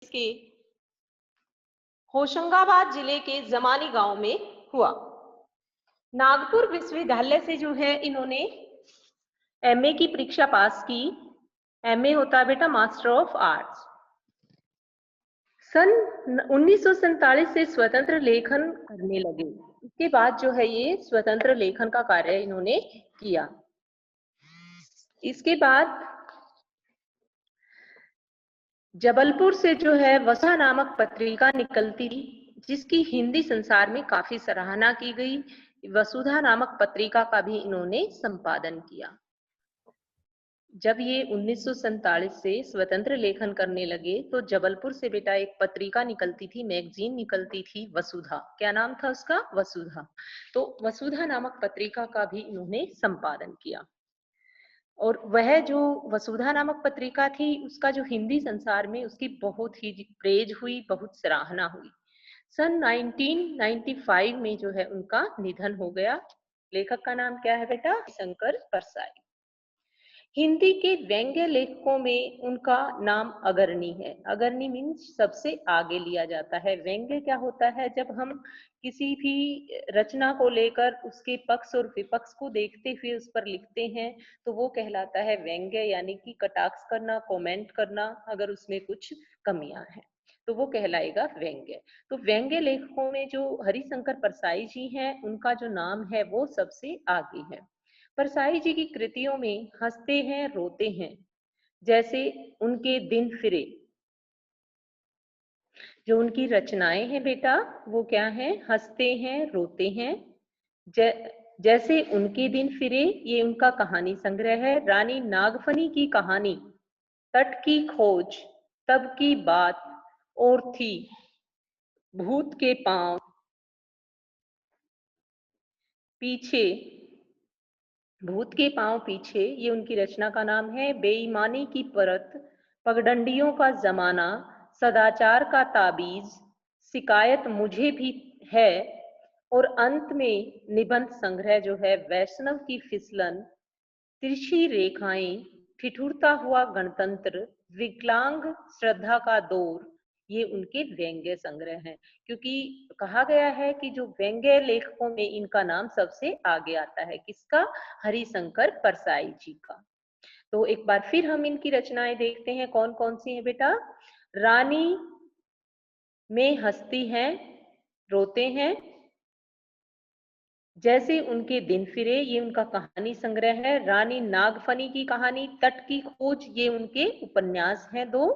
के होशंगाबाद जिले के जमानी गांव में हुआ। नागपुर विश्वविद्यालय से जो है इन्होंने एमए की परीक्षा पास की। एमए होता है बेटा मास्टर ऑफ आर्ट्स। सन 1947 से स्वतंत्र लेखन करने लगे। इसके बाद जो है ये स्वतंत्र लेखन का कार्य इन्होंने किया। इसके बाद जबलपुर से जो है वसुधा नामक पत्रिका निकलती थी, जिसकी हिंदी संसार में काफी सराहना की गई। वसुधा नामक पत्रिका का भी इन्होंने संपादन किया। जब ये 1947 से स्वतंत्र लेखन करने लगे तो जबलपुर से बेटा एक पत्रिका निकलती थी, मैगजीन निकलती थी वसुधा। क्या नाम था उसका? वसुधा। तो वसुधा नामक पत्रिका का भी इन्होंने संपादन किया। और वह जो वसुधा नामक पत्रिका थी उसका जो हिंदी संसार में उसकी बहुत ही प्रेज हुई, बहुत सराहना हुई। सन 1995 में जो है उनका निधन हो गया। लेखक का नाम क्या है बेटा? शंकर परसाई। हिंदी के व्यंग्य लेखकों में उनका नाम अग्रणी है। अग्रणी मीन्स सबसे आगे लिया जाता है। व्यंग्य क्या होता है? जब हम किसी भी रचना को लेकर उसके पक्ष और विपक्ष को देखते हुए उस पर लिखते हैं तो वो कहलाता है व्यंग्य, यानी कि कटाक्ष करना, कमेंट करना, अगर उसमें कुछ कमियां हैं तो वो कहलाएगा व्यंग्य। तो व्यंग्य लेखकों में जो हरिशंकर परसाई जी हैं उनका जो नाम है वो सबसे आगे है। परसाई जी की कृतियों में हंसते हैं रोते हैं, जैसे उनके दिन फिरे, जो उनकी रचनाएं हैं बेटा वो क्या है? हंसते हैं रोते हैं। जैसे उनके दिन फिरे ये उनका कहानी संग्रह है। रानी नागफनी की कहानी, तट की खोज, तब की बात और थी, भूत के पांव पीछे, भूत के पांव पीछे, ये उनकी रचना का नाम है। बेईमानी की परत, पगडंडियों का जमाना, सदाचार का ताबीज, शिकायत मुझे भी है, और अंत में निबंध संग्रह जो है वैष्णव की फिसलन, तिरछी रेखाएं, ठिठुरता हुआ गणतंत्र, विकलांग श्रद्धा का दौर, ये उनके व्यंग्य संग्रह हैं। क्योंकि कहा गया है कि जो व्यंग्य लेखकों में इनका नाम सबसे आगे आता है। किसका? हरिशंकर परसाई जी का। तो एक बार फिर हम इनकी रचनाएं देखते हैं कौन कौन सी हैं बेटा। रानी में हंसती हैं रोते हैं, जैसे उनके दिन फिरे, ये उनका कहानी संग्रह है। रानी नागफनी की कहानी, तट की खोज, ये उनके उपन्यास हैं दो।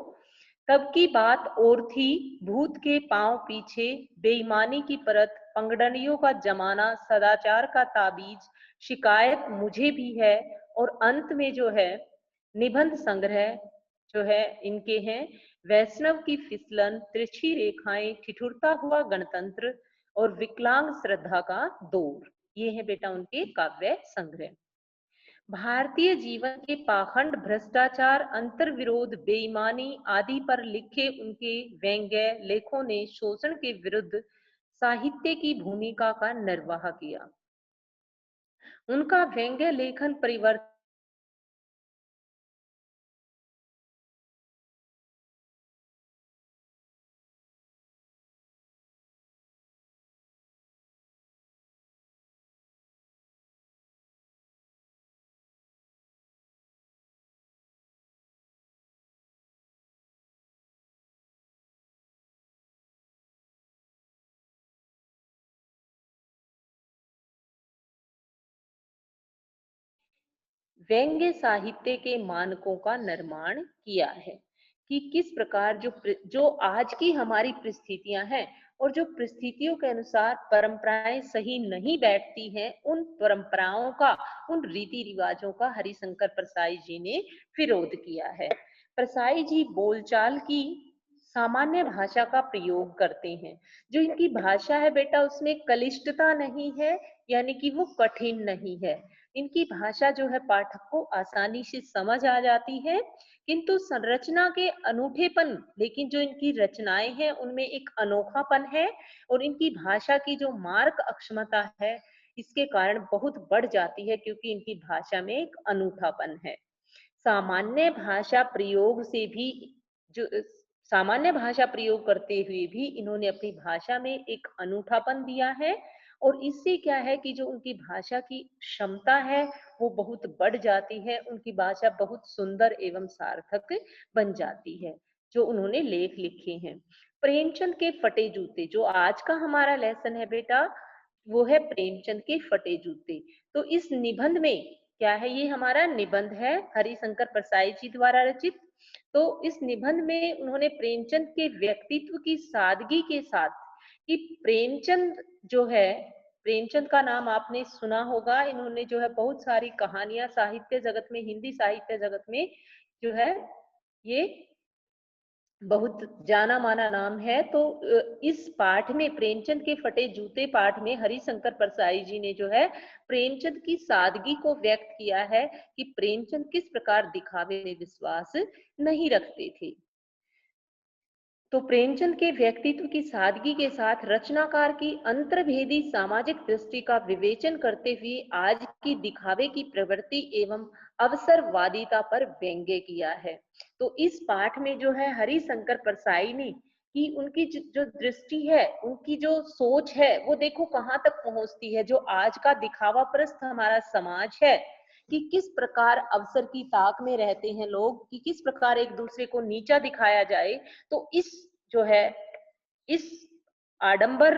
तब की बात और थी, भूत के पांव पीछे, बेईमानी की परत, पंगडंडियों का जमाना, सदाचार का ताबीज, शिकायत मुझे भी है, और अंत में जो है निबंध संग्रह जो है इनके हैं वैष्णव की फिसलन, तिरछी रेखाएं, ठिठुरता हुआ गणतंत्र, और विकलांग श्रद्धा का दौर। ये है बेटा उनके काव्य संग्रह। भारतीय जीवन के पाखंड, भ्रष्टाचार, अंतर्विरोध, बेईमानी आदि पर लिखे उनके व्यंग्य लेखों ने शोषण के विरुद्ध साहित्य की भूमिका का निर्वाह किया। उनका व्यंग्य लेखन परिवर्तन व्यंग्य साहित्य के मानकों का निर्माण किया है कि किस प्रकार जो आज की हमारी परिस्थितियां हैं और जो परिस्थितियों के अनुसार परंपराएं सही नहीं बैठती हैं, उन परंपराओं का, उन रीति रिवाजों का हरिशंकर परसाई जी ने विरोध किया है। परसाई जी बोलचाल की सामान्य भाषा का प्रयोग करते हैं। जो इनकी भाषा है बेटा उसमें कलिष्टता नहीं है, यानी कि वो कठिन नहीं है। इनकी भाषा जो है पाठक को आसानी से समझ आ जाती है, किंतु संरचना के अनूठेपन, लेकिन जो इनकी रचनाएं हैं उनमें एक अनोखापन है, और इनकी भाषा की जो मार्ग अक्षमता है इसके कारण बहुत बढ़ जाती है, क्योंकि इनकी भाषा में एक अनूठापन है। सामान्य भाषा प्रयोग से भी जो सामान्य भाषा प्रयोग करते हुए भी इन्होंने अपनी भाषा में एक अनूठापन दिया है, और इससे क्या है कि जो उनकी भाषा की क्षमता है वो बहुत बढ़ जाती है, उनकी भाषा बहुत सुंदर एवं सार्थक बन जाती है। जो उन्होंने लेख लिखे हैं, प्रेमचंद के फटे जूते, जो आज का हमारा लेसन है बेटा, वो है प्रेमचंद के फटे जूते। तो इस निबंध में क्या है, ये हमारा निबंध है हरिशंकर परसाई जी द्वारा रचित। तो इस निबंध में उन्होंने प्रेमचंद के व्यक्तित्व की सादगी के साथ, कि प्रेमचंद जो है, प्रेमचंद का नाम आपने सुना होगा, इन्होंने जो है बहुत सारी कहानियां साहित्य जगत में, हिंदी साहित्य जगत में जो है ये बहुत जाना माना नाम है। तो इस पाठ में, प्रेमचंद के फटे जूते पाठ में, हरिशंकर परसाई जी ने जो है प्रेमचंद की सादगी को व्यक्त किया है, कि प्रेमचंद किस प्रकार दिखावे में विश्वास नहीं रखते थे। तो प्रेमचंद के व्यक्तित्व की सादगी के साथ रचनाकार की अंतर्भेदी सामाजिक दृष्टि का विवेचन करते हुए आज की दिखावे की प्रवृत्ति एवं अवसरवादिता पर व्यंग्य किया है। तो इस पाठ में जो है हरिशंकर परसाई ने, कि उनकी जो दृष्टि है, उनकी जो सोच है, वो देखो कहाँ तक पहुंचती है। जो आज का दिखावा प्रस्त हमारा समाज है, कि किस प्रकार अवसर की ताक में रहते हैं लोग, कि किस प्रकार एक दूसरे को नीचा दिखाया जाए, तो इस जो है इस आडंबर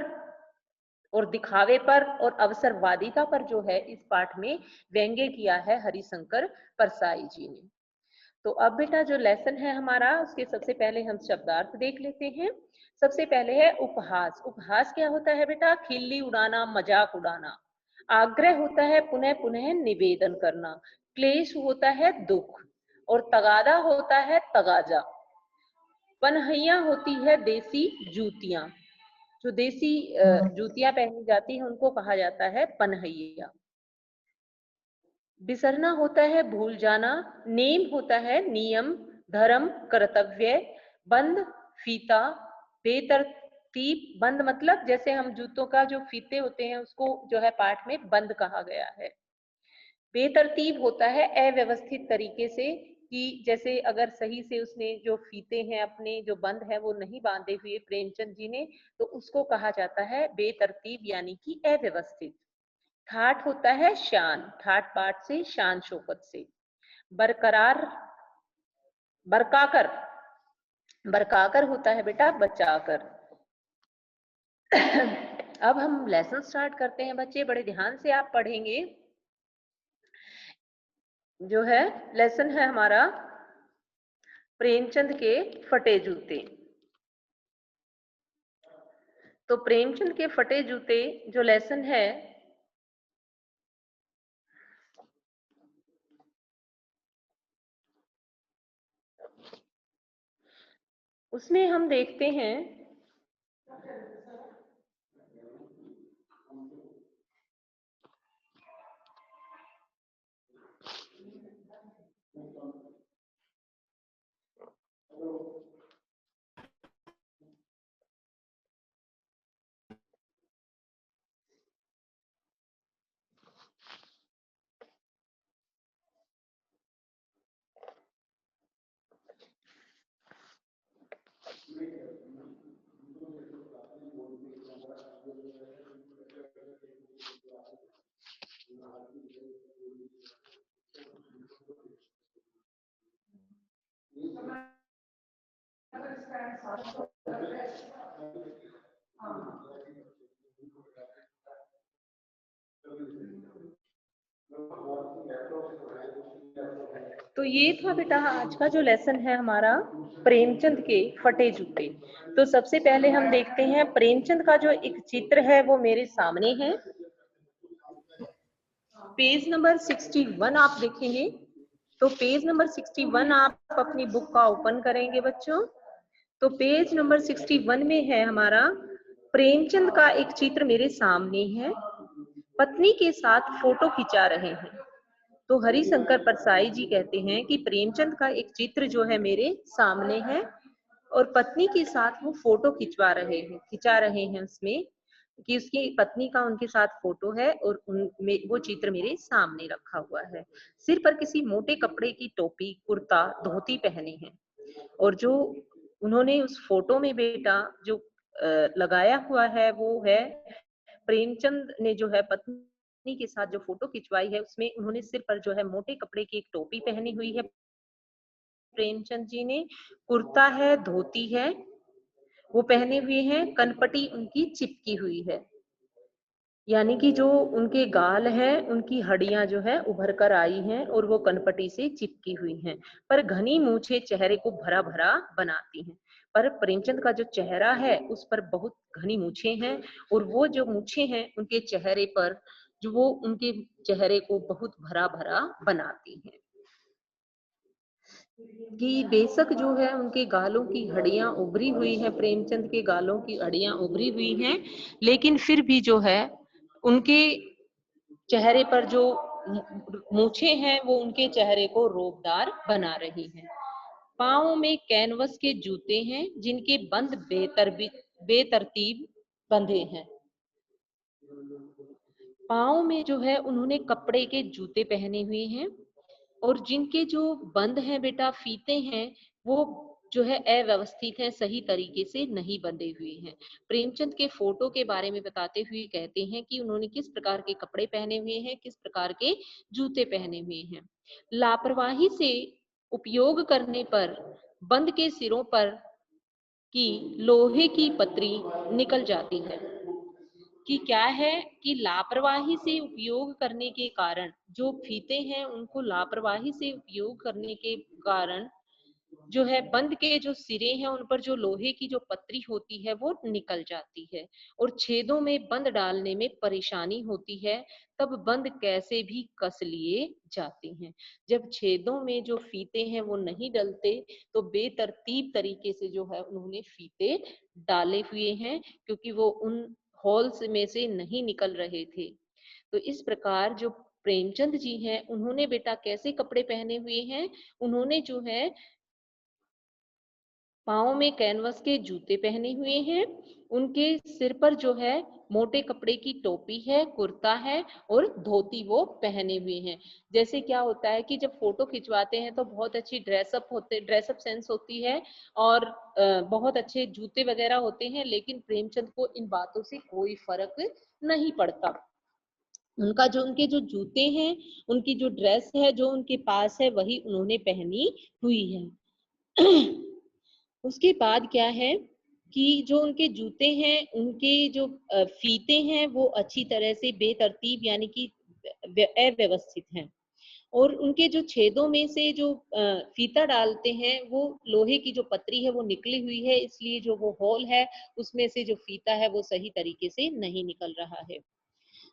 और दिखावे पर और अवसरवादिता पर जो है इस पाठ में व्यंग्य किया है हरिशंकर परसाई जी ने। तो अब बेटा जो लेसन है हमारा, उसके सबसे पहले हम शब्दार्थ देख लेते हैं। सबसे पहले है उपहास। उपहास क्या होता है बेटा? खिल्ली उड़ाना, मजाक उड़ाना। आग्रह होता है पुनः पुनः निवेदन करना। क्लेश होता है दुख, और तगादा होता है तगाजा। पनहैया होती है देसी जूतियां। जो देसी जूतियां पहनी जाती है उनको कहा जाता है पनहैया। बिसरना होता है भूल जाना। नेम होता है नियम, धर्म, कर्तव्य। बंद, फीता। बेतरतीब, बंद मतलब जैसे हम जूतों का जो फीते होते हैं उसको जो है पाठ में बंद कहा गया है। बेतरतीब होता है अव्यवस्थित तरीके से, कि जैसे अगर सही से उसने जो फीते हैं अपने जो बंद है वो नहीं बांधे हुए प्रेमचंद जी ने, तो उसको कहा जाता है बेतरतीब यानी कि अव्यवस्थित। ठाठ होता है शान, ठाठ पाठ से, शान शौकत से। बरकरार, बरकाकर, बरकाकर होता है बेटा बचाकर। अब हम लेसन स्टार्ट करते हैं बच्चे, बड़े ध्यान से आप पढ़ेंगे। जो है लेसन है हमारा प्रेमचंद के फटे जूते। तो प्रेमचंद के फटे जूते जो लेसन है, उसमें हम देखते हैं तो ये था बेटा आज का जो लेसन है हमारा प्रेमचंद के फटे जूते। तो सबसे पहले हम देखते हैं प्रेमचंद का जो एक चित्र है वो मेरे सामने है। पेज नंबर 61 आप देखेंगे। तो पेज नंबर 61 आप अपनी बुक का ओपन करेंगे बच्चों। तो पेज नंबर 61 में है हमारा प्रेमचंद का एक चित्र मेरे सामने है। पत्नी के साथ फोटो खिंचा रहे हैं। तो हरिशंकर परसाई जी कहते हैं कि प्रेमचंद का एक चित्र जो है मेरे सामने है, और पत्नी के साथ वो फोटो खिंचा रहे हैं उसमें, कि उसकी पत्नी का उनके साथ फोटो है, और उनमें वो चित्र मेरे सामने रखा हुआ है। सिर पर किसी मोटे कपड़े की टोपी, कुर्ता, धोती पहने हैं, और जो उन्होंने उस फोटो में बेटा जो लगाया हुआ है वो है, प्रेमचंद ने जो है पत्नी के साथ जो फोटो खिंचवाई है उसमें उन्होंने सिर पर जो है मोटे कपड़े की एक टोपी पहनी हुई है प्रेमचंद जी ने, कुर्ता है, धोती है, वो पहने हुए हैं, कनपटी उनकी चिपकी हुई है, यानी कि जो उनके गाल हैं उनकी हड्डियां जो है उभर कर आई हैं और वो कनपटी से चिपकी हुई हैं, पर घनी मूछें चेहरे को भरा भरा बनाती हैं। पर प्रेमचंद का जो चेहरा है उस पर बहुत घनी मूछें हैं और वो जो मूछें हैं उनके चेहरे पर जो वो उनके चेहरे को बहुत भरा भरा बनाती हैं कि बेशक जो है उनके गालों की हड्डियां उभरी हुई हैं, प्रेमचंद के गालों की हड्डियां उभरी हुई हैं, लेकिन फिर भी जो है उनके चेहरे पर जो मूछें हैं वो उनके चेहरे को रोबदार बना रही हैं। पाँव में कैनवस के जूते हैं जिनके बंद बेतरतीब बंधे हैं। पाँव में जो है उन्होंने कपड़े के जूते पहने हुए हैं और जिनके जो बंद हैं बेटा, फीते हैं, वो जो है अव्यवस्थित हैं, सही तरीके से नहीं बंधे हुए हैं। प्रेमचंद के फोटो के बारे में बताते हुए कहते हैं कि उन्होंने किस प्रकार के कपड़े पहने हुए हैं, किस प्रकार के जूते पहने हुए हैं। लापरवाही से उपयोग करने पर बंद के सिरों पर की लोहे की पतरी निकल जाती है। कि क्या है कि लापरवाही से उपयोग करने के कारण जो फीते हैं उनको लापरवाही से उपयोग करने के कारण जो है बंद के जो सिरे हैं उन पर जो लोहे की जो पतरी होती है वो निकल जाती है और छेदों में बंद डालने में परेशानी होती है, तब बंद कैसे भी कस लिए जाते हैं। जब छेदों में जो फीते हैं वो नहीं डलते तो बेतरतीब तरीके से जो है उन्होंने फीते डाले हुए हैं क्योंकि वो उन होल्स में से नहीं निकल रहे थे। तो इस प्रकार जो प्रेमचंद जी हैं उन्होंने बेटा कैसे कपड़े पहने हुए हैं, उन्होंने जो है पाँव में कैनवस के जूते पहने हुए हैं, उनके सिर पर जो है मोटे कपड़े की टोपी है, कुर्ता है और धोती वो पहने हुए हैं। जैसे क्या होता है कि जब फोटो खिंचवाते हैं तो बहुत अच्छी ड्रेसअप सेंस होती है और बहुत अच्छे जूते वगैरह होते हैं, लेकिन प्रेमचंद को इन बातों से कोई फर्क नहीं पड़ता। उनके जो जूते हैं, उनकी जो ड्रेस है जो उनके पास है वही उन्होंने पहनी हुई है। उसके बाद क्या है कि जो उनके जूते हैं उनके जो फीते हैं वो अच्छी तरह से बेतरतीब यानी कि अव्यवस्थित हैं और उनके जो छेदों में से जो फीता डालते हैं वो लोहे की जो पतरी है वो निकली हुई है, इसलिए जो वो होल है उसमें से जो फीता है वो सही तरीके से नहीं निकल रहा है।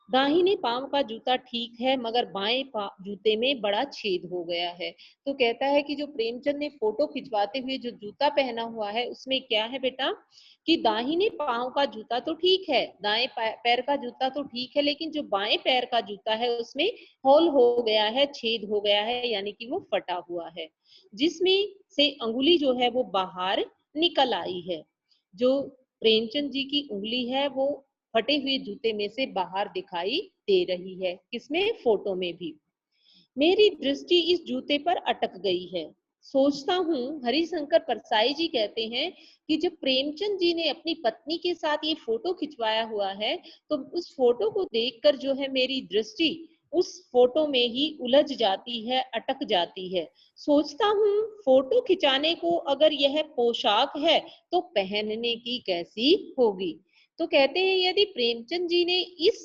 दाहिने पांव का जूता ठीक है मगर बाएं जूते में बड़ा छेद हो गया है। तो कहता है कि जो प्रेमचंद ने फोटो खिंचवाते हुए जो जूता पहना हुआ है उसमें क्या है बेटा कि दाहिने पांव का जूता तो ठीक है, दाएं पैर का जूता तो ठीक है, लेकिन जो बाएं पैर का जूता है उसमें होल हो गया है, छेद हो गया है, यानी कि वो फटा हुआ है जिसमें से अंगुली जो है वो बाहर निकल आई है। जो प्रेमचंद जी की उंगली है वो फटे हुए जूते में से बाहर दिखाई दे रही है, किसमें, फोटो में भी। मेरी दृष्टि इस जूते पर अटक गई है। सोचता हूँ, हरिशंकर परसाई जी कहते हैं कि जब प्रेमचंद जी ने अपनी पत्नी के साथ ये फोटो खिंचवाया हुआ है तो उस फोटो को देखकर जो है मेरी दृष्टि उस फोटो में ही उलझ जाती है, अटक जाती है। सोचता हूँ फोटो खिंचाने को अगर यह पोशाक है तो पहनने की कैसी होगी। तो कहते हैं यदि प्रेमचंद जी ने इस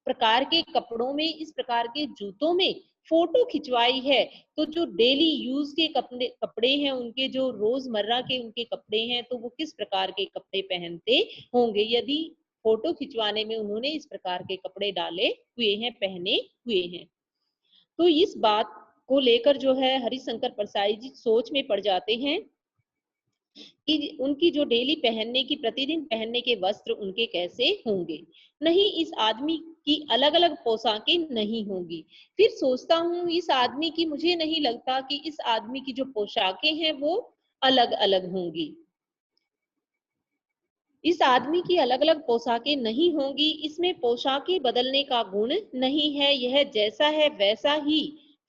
प्रकार के कपड़ों में, इस प्रकार के जूतों में फोटो खिंचवाई है तो जो डेली यूज के कपड़े हैं, उनके जो रोजमर्रा के उनके कपड़े हैं, तो वो किस प्रकार के कपड़े पहनते होंगे यदि फोटो खिंचवाने में उन्होंने इस प्रकार के कपड़े डाले हुए हैं, पहने हुए हैं। तो इस बात को लेकर जो है हरिशंकर परसाई जी सोच में पड़ जाते हैं कि उनकी जो डेली पहनने की, प्रतिदिन पहनने के वस्त्र उनके कैसे होंगे। नहीं, इस आदमी की अलग अलग पोशाकें नहीं होंगी। फिर सोचता हूँ इस आदमी की, मुझे नहीं लगता कि इस आदमी की जो पोशाकें हैं वो अलग अलग होंगी। इस आदमी की अलग अलग पोशाकें नहीं होंगी, इसमें पोशाकें बदलने का गुण नहीं है, यह जैसा है वैसा ही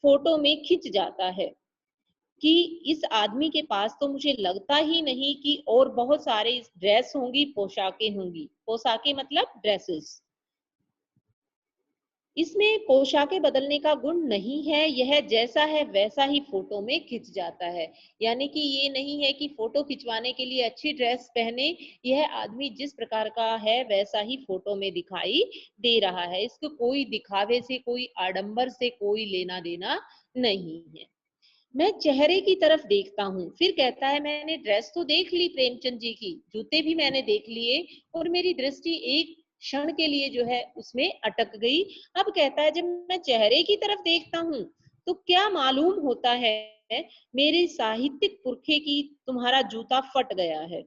फोटो में खिंच जाता है। कि इस आदमी के पास तो मुझे लगता ही नहीं कि और बहुत सारे ड्रेस होंगी, पोशाकें होंगी। पोशाकें मतलब ड्रेसेस। इसमें पोशाकें बदलने का गुण नहीं है, यह जैसा है वैसा ही फोटो में खिंच जाता है। यानी कि ये नहीं है कि फोटो खिंचवाने के लिए अच्छी ड्रेस पहने, यह आदमी जिस प्रकार का है वैसा ही फोटो में दिखाई दे रहा है। इसको कोई दिखावे से, कोई आडंबर से कोई लेना देना नहीं है। मैं चेहरे की तरफ देखता हूँ। फिर कहता है मैंने ड्रेस तो देख ली प्रेमचंद जी की, जूते भी मैंने देख लिए और मेरी दृष्टि एक क्षण के लिए जो है उसमें अटक गई। अब कहता है जब मैं चेहरे की तरफ देखता हूँ तो क्या मालूम होता है, मेरे साहित्यिक पुरखे की तुम्हारा जूता फट गया है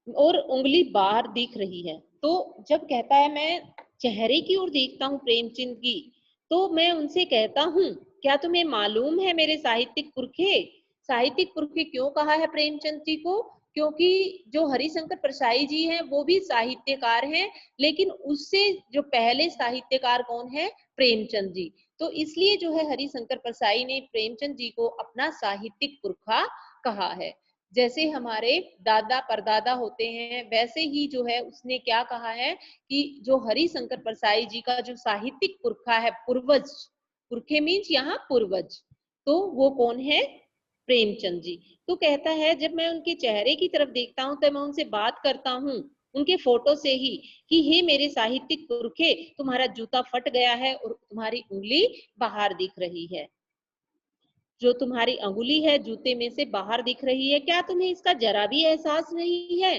और उंगली बाहर दिख रही है। तो जब कहता है मैं चेहरे की ओर देखता हूँ प्रेमचंद की, तो मैं उनसे कहता हूँ क्या तुम्हें मालूम है मेरे साहित्यिक पुरखे। साहित्यिक पुरखे क्यों कहा है प्रेमचंद जी को, क्योंकि जो हरिशंकर परसाई जी हैं वो भी साहित्यकार हैं, लेकिन उससे जो पहले साहित्यकार कौन है, प्रेमचंद जी। तो इसलिए जो है हरिशंकर परसाई ने प्रेमचंद जी को अपना साहित्यिक पुरखा कहा है। जैसे हमारे दादा परदादा होते हैं, वैसे ही जो है उसने क्या कहा है कि जो हरिशंकर परसाई जी का जो साहित्यिक पुरखा है, पूर्वज, पुरखे मीन्स यहाँ पूर्वज, तो वो कौन है, प्रेमचंद जी। तो कहता है जब मैं उनके चेहरे की तरफ देखता हूँ तो मैं उनसे बात करता हूँ उनके फोटो से ही कि हे मेरे साहित्यिक पुरखे, तुम्हारा जूता फट गया है और तुम्हारी उंगली बाहर दिख रही है। जो तुम्हारी अंगुली है जूते में से बाहर दिख रही है, क्या तुम्हें इसका जरा भी एहसास नहीं है?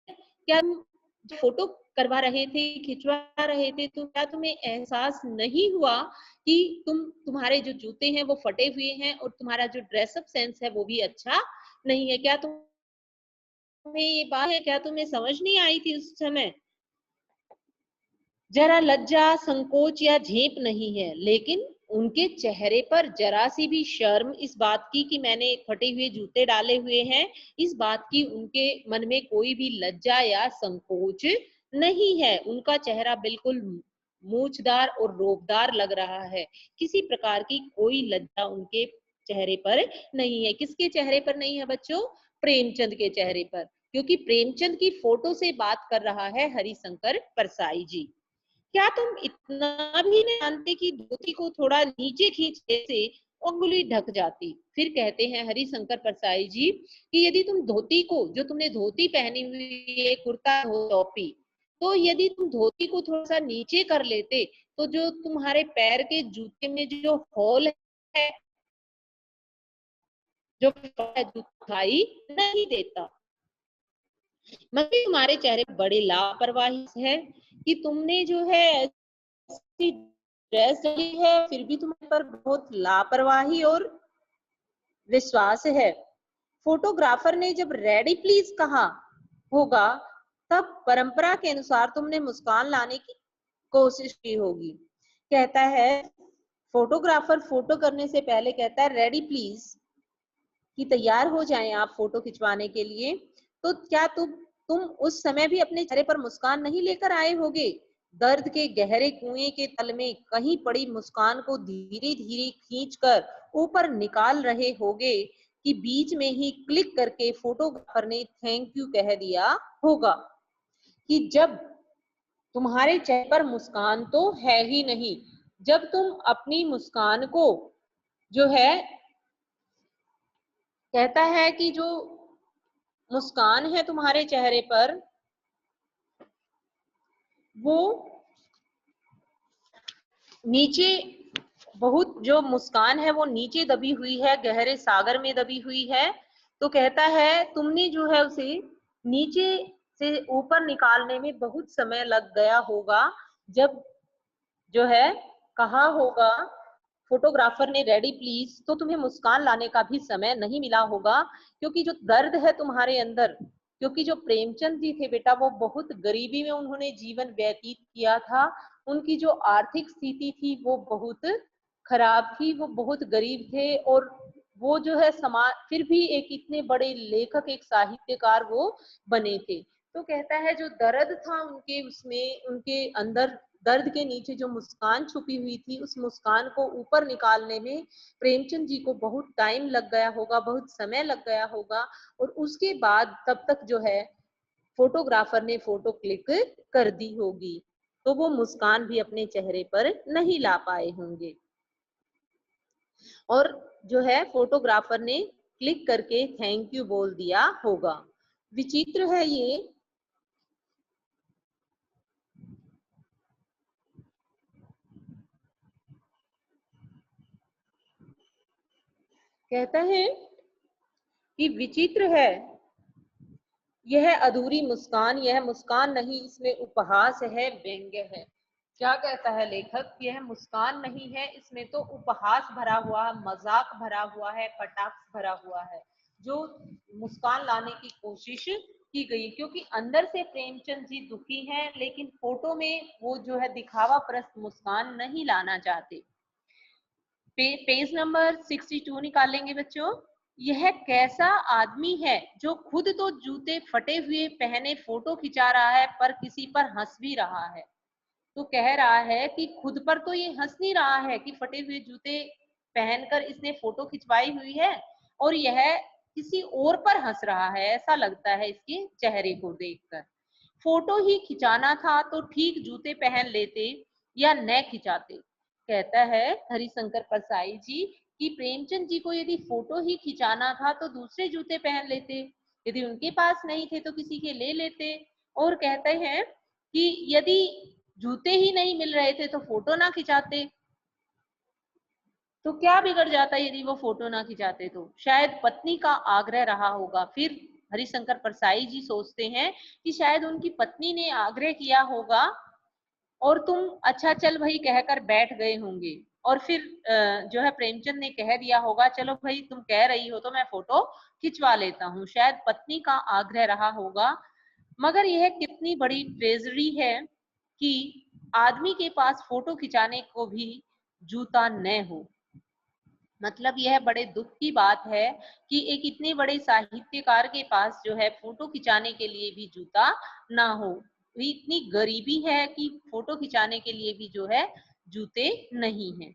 क्या तुम फोटो करवा रहे थे, खिंचवा रहे थे, तो क्या तुम्हें एहसास नहीं हुआ कि तुम्हारे जो जूते हैं वो फटे हुए हैं और तुम्हारा जो ड्रेसअप सेंस है वो भी अच्छा नहीं है? क्या तुम्हें ये बात है, क्या तुम्हें समझ नहीं आई थी उस समय? जरा लज्जा, संकोच या झेप नहीं है, लेकिन उनके चेहरे पर जरा सी भी शर्म इस बात की कि मैंने फटे हुए जूते डाले हुए हैं, इस बात की उनके मन में कोई भी लज्जा या संकोच नहीं है। उनका चेहरा बिल्कुल मूछदार और रोबदार लग रहा है। किसी प्रकार की कोई लज्जा उनके चेहरे पर नहीं है। किसके चेहरे पर नहीं है बच्चों? प्रेमचंद के चेहरे पर, क्योंकि प्रेमचंद की फोटो से बात कर रहा है हरिशंकर परसाई जी। क्या तुम इतना भी नहीं जानते कि धोती को थोड़ा नीचे खींचने से उंगली ढक जाती? फिर कहते हैं हरिशंकर परसाई जी कि यदि तुम धोती को, जो तुमने धोती पहनी हुई है, कुर्ता हो टोपी, तो यदि तुम धोती को थोड़ा सा नीचे कर लेते तो जो तुम्हारे पैर के जूते में जो होल है, जो दिखाई नहीं देता। मगर तुम्हारे चेहरे पर बड़ी लापरवाही है कि तुमने जो है ऐसी ड्रेस डाली है, फिर भी तुम्हारे पर बहुत लापरवाही और विश्वास है। फोटोग्राफर ने जब रेडी प्लीज कहा होगा, तब परंपरा के अनुसार तुमने मुस्कान लाने की कोशिश की होगी। कहता है फोटोग्राफर फोटो करने से पहले कहता है रेडी प्लीज, कि तैयार हो जाएं आप फोटो खिंचवाने के लिए। तो क्या तुम उस समय भी अपने चेहरे पर मुस्कान नहीं लेकर आए होगे? दर्द के गहरे कुएं के तल में कहीं पड़ी मुस्कान को धीरे धीरे खींचकर ऊपर निकाल रहे होगे कि बीच में ही क्लिक करके फोटोग्राफर ने थैंक यू कह दिया होगा। कि जब तुम्हारे चेहरे पर मुस्कान तो है ही नहीं, जब तुम अपनी मुस्कान को जो है, कहता है कि जो मुस्कान है तुम्हारे चेहरे पर, वो नीचे, बहुत जो मुस्कान है वो नीचे दबी हुई है, गहरे सागर में दबी हुई है। तो कहता है तुमने जो है उसे नीचे से ऊपर निकालने में बहुत समय लग गया होगा, जब जो है कहा होगा फोटोग्राफर ने रेडी प्लीज, तो तुम्हें मुस्कान लाने का भी समय नहीं मिला होगा, क्योंकि जो दर्द है तुम्हारे अंदर, क्योंकि जो प्रेमचंद जी थे बेटा वो बहुत गरीबी में उन्होंने जीवन व्यतीत किया था। उनकी जो आर्थिक स्थिति थी वो बहुत खराब थी, वो बहुत गरीब थे, और वो जो है समाज, फिर भी एक इतने बड़े लेखक, एक साहित्यकार वो बने थे। तो कहता है जो दर्द था उनके उसमें, उनके अंदर दर्द के नीचे जो मुस्कान छुपी हुई थी, उस मुस्कान को ऊपर निकालने में प्रेमचंद जी को बहुत टाइम लग गया होगा, बहुत समय लग गया होगा, और उसके बाद तब तक जो है फोटोग्राफर ने फोटो क्लिक कर दी होगी, तो वो मुस्कान भी अपने चेहरे पर नहीं ला पाए होंगे, और जो है फोटोग्राफर ने क्लिक करके थैंक यू बोल दिया होगा। विचित्र है ये। कहता है कि विचित्र है यह अधूरी मुस्कान, यह मुस्कान नहीं, इसमें उपहास है, व्यंग्य है। क्या कहता है लेखक? यह मुस्कान नहीं है, इसमें तो उपहास भरा हुआ, मजाक भरा हुआ है, कटाक्ष भरा हुआ है, जो मुस्कान लाने की कोशिश की गई, क्योंकि अंदर से प्रेमचंद जी दुखी हैं, लेकिन फोटो में वो जो है दिखावा प्रस्त मुस्कान नहीं लाना चाहते। पेज नंबर 62 निकालेंगे बच्चों। यह कैसा आदमी है जो खुद तो जूते फटे हुए पहने फोटो खिंचा रहा है पर किसी पर हंस भी रहा है। तो कह रहा है कि खुद पर तो ये हंस नहीं रहा है कि फटे हुए जूते पहनकर इसने फोटो खिंचवाई हुई है, और यह किसी और पर हंस रहा है, ऐसा लगता है इसके चेहरे को देखकर। फोटो ही खिंचाना था तो ठीक जूते पहन लेते या न खिंचाते। कहता है हरिशंकर परसाई जी कि प्रेमचंद जी को यदि फोटो ही खिंचाना था तो दूसरे जूते पहन लेते, यदि उनके पास नहीं थे तो किसी के ले लेते। और कहते हैं कि यदि जूते ही नहीं मिल रहे थे तो फोटो ना खिंचाते, तो क्या बिगड़ जाता यदि वो फोटो ना खिंचाते? तो शायद पत्नी का आग्रह रहा होगा। फिर हरिशंकर परसाई जी सोचते हैं कि शायद उनकी पत्नी ने आग्रह किया होगा और तुम अच्छा चल भाई कहकर बैठ गए होंगे, और फिर जो है प्रेमचंद ने कह दिया होगा चलो भाई तुम कह रही हो तो मैं फोटो खिंचवा लेता हूँ, शायद पत्नी का आग्रह रहा होगा। मगर यह कितनी बड़ी ट्रेजरी है कि आदमी के पास फोटो खिंचाने को भी जूता न हो। मतलब यह बड़े दुख की बात है कि एक इतने बड़े साहित्यकार के पास जो है फोटो खिंचाने के लिए भी जूता ना हो। इतनी गरीबी है कि फोटो खिंचाने के लिए भी जो है जूते नहीं है।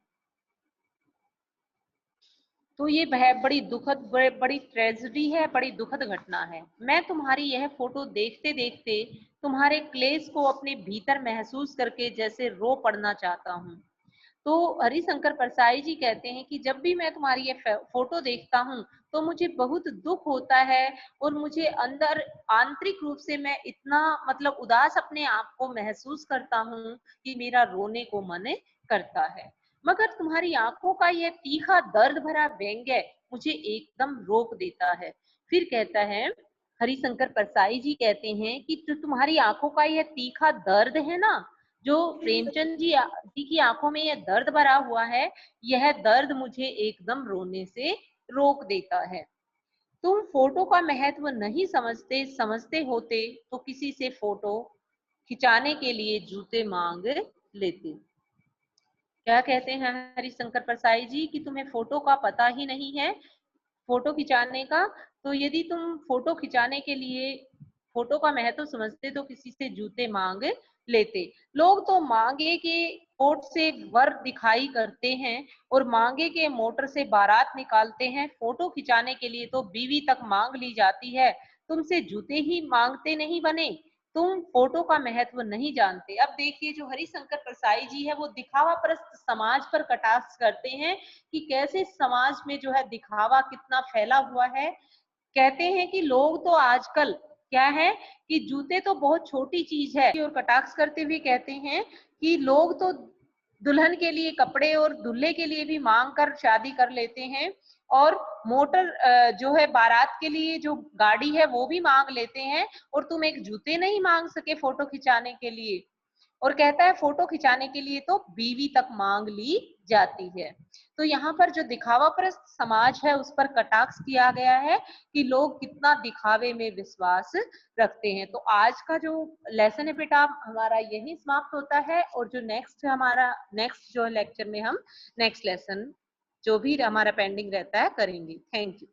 तो ये बड़ी दुखद, बड़ी ट्रेजेडी है, बड़ी दुखद घटना है। मैं तुम्हारी यह फोटो देखते देखते तुम्हारे क्लेश को अपने भीतर महसूस करके जैसे रो पड़ना चाहता हूँ। तो हरिशंकर परसाई जी कहते हैं कि जब भी मैं तुम्हारी ये फोटो देखता हूँ तो मुझे बहुत दुख होता है, और मुझे अंदर आंतरिक रूप से मैं इतना मतलब उदास अपने आप को महसूस करता हूँ कि मेरा रोने को मन करता है। मगर तुम्हारी आंखों का यह तीखा दर्द भरा व्यंग्य मुझे एकदम रोक देता है। फिर कहता है हरिशंकर परसाई जी कहते हैं कि जो तुम्हारी आंखों का यह तीखा दर्द है ना, जो प्रेमचंद जी की आंखों में यह दर्द भरा हुआ है, यह दर्द मुझे एकदम रोने से रोक देता है। तुम फोटो का महत्व नहीं समझते, समझते होते तो किसी से फोटो खिंचाने के लिए जूते मांग लेते। क्या कहते हैं हरिशंकर परसाई जी कि तुम्हें फोटो का पता ही नहीं है, फोटो खिंचाने का, तो यदि तुम फोटो खिंचाने के लिए फोटो का महत्व समझते तो किसी से जूते मांग लेते। लोग तो मांगे के कोट से वर दिखाई करते हैं और मांगे के मोटर से बारात निकालते हैं, फोटो खिंचाने के लिए तो बीवी तक मांग ली जाती है, तुमसे जूते ही मांगते नहीं बने, तुम फोटो का महत्व नहीं जानते। अब देखिए जो हरिशंकर परसाई जी है वो दिखावा परस्त समाज पर कटाक्ष करते हैं कि कैसे समाज में जो है दिखावा कितना फैला हुआ है। कहते हैं कि लोग तो आजकल क्या है कि जूते तो बहुत छोटी चीज है, और कटाक्ष करते हुए कहते हैं कि लोग तो दुल्हन के लिए कपड़े और दूल्हे के लिए भी मांग कर शादी कर लेते हैं, और मोटर जो है बारात के लिए जो गाड़ी है वो भी मांग लेते हैं, और तुम एक जूते नहीं मांग सके फोटो खिंचाने के लिए। और कहता है फोटो खिंचाने के लिए तो बीवी तक मांग ली जाती है। तो यहाँ पर जो दिखावा परस्त समाज है उस पर कटाक्ष किया गया है कि लोग कितना दिखावे में विश्वास रखते हैं। तो आज का जो लेसन है बेटा हमारा यही समाप्त होता है, और जो नेक्स्ट जो लेक्चर में हम नेक्स्ट लेसन जो भी हमारा पेंडिंग रहता है करेंगे। Thank you.